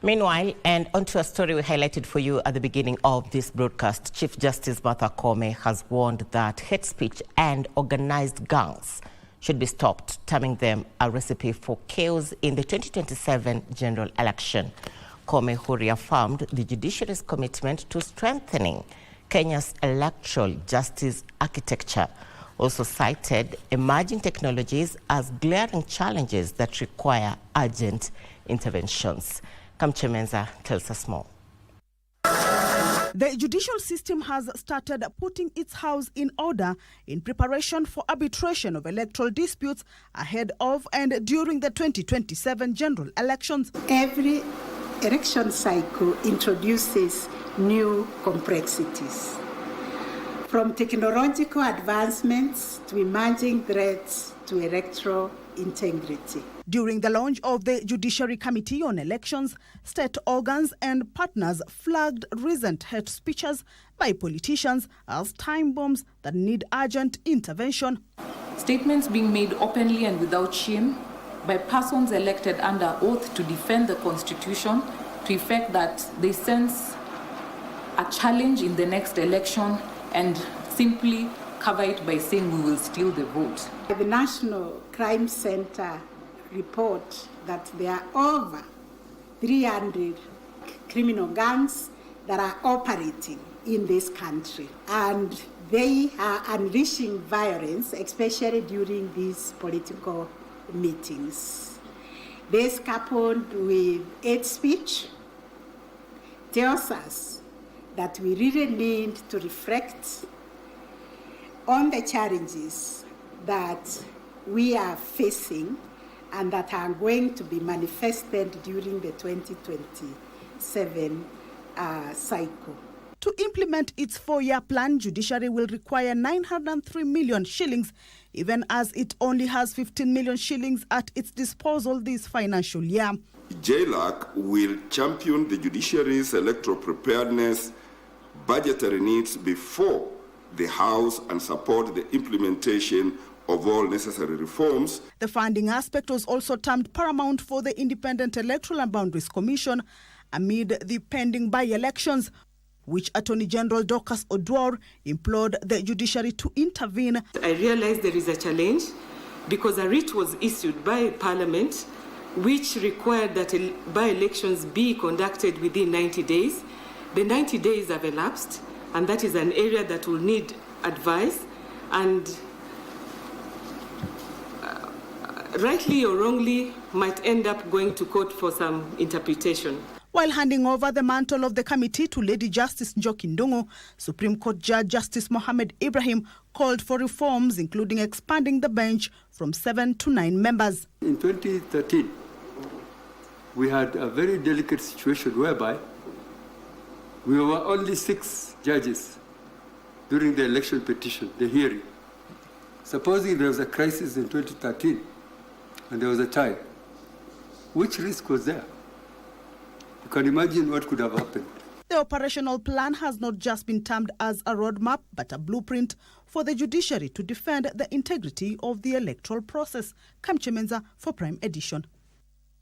Meanwhile, and onto a story we highlighted for you at the beginning of this broadcast, Chief Justice Martha Koome has warned that hate speech and organized gangs should be stopped, terming them a recipe for chaos in the 2027 general election. Koome, who reaffirmed the judiciary's commitment to strengthening Kenya's electoral justice architecture, also cited emerging technologies as glaring challenges that require urgent interventions. Kamuche Menza tells us more. The judicial system has started putting its house in order in preparation for arbitration of electoral disputes ahead of and during the 2027 general elections. Every election cycle introduces new complexities, from technological advancements to emerging threats to electoral integrity. During the launch of the Judiciary Committee on Elections, state organs and partners flagged recent hate speeches by politicians as time bombs that need urgent intervention. Statements being made openly and without shame by persons elected under oath to defend the Constitution to effect that they sense a challenge in the next election and simply cover it by saying we will steal the vote. The National Crime Center report that there are over 300 criminal gangs that are operating in this country, and they are unleashing violence, especially during these political meetings. This, coupled with hate speech, tells us that we really need to reflect on the challenges that we are facing and that are going to be manifested during the 2027 cycle. To implement its 4-year plan, Judiciary will require 903 million shillings, even as it only has 15 million shillings at its disposal this financial year. JLAC will champion the judiciary's electoral preparedness, budgetary needs before the House and support the implementation of all necessary reforms. The funding aspect was also termed paramount for the Independent Electoral and Boundaries Commission amid the pending by-elections, which Attorney General Dorcas Oduor implored the judiciary to intervene. I realize there is a challenge because a writ was issued by Parliament which required that by-elections be conducted within 90 days. The 90 days have elapsed, and that is an area that will need advice, and rightly or wrongly might end up going to court for some interpretation. While handing over the mantle of the committee to Lady Justice Njoki Ndung'u, Supreme Court Judge Justice Mohammed Ibrahim called for reforms, including expanding the bench from 7 to 9 members. In 2013, we had a very delicate situation whereby we were only 6 judges during the election petition, the hearing. Supposing there was a crisis in 2013 and there was a tie, which risk was there? You can imagine what could have happened. The operational plan has not just been termed as a roadmap, but a blueprint for the judiciary to defend the integrity of the electoral process. Kamuche Menza for Prime Edition.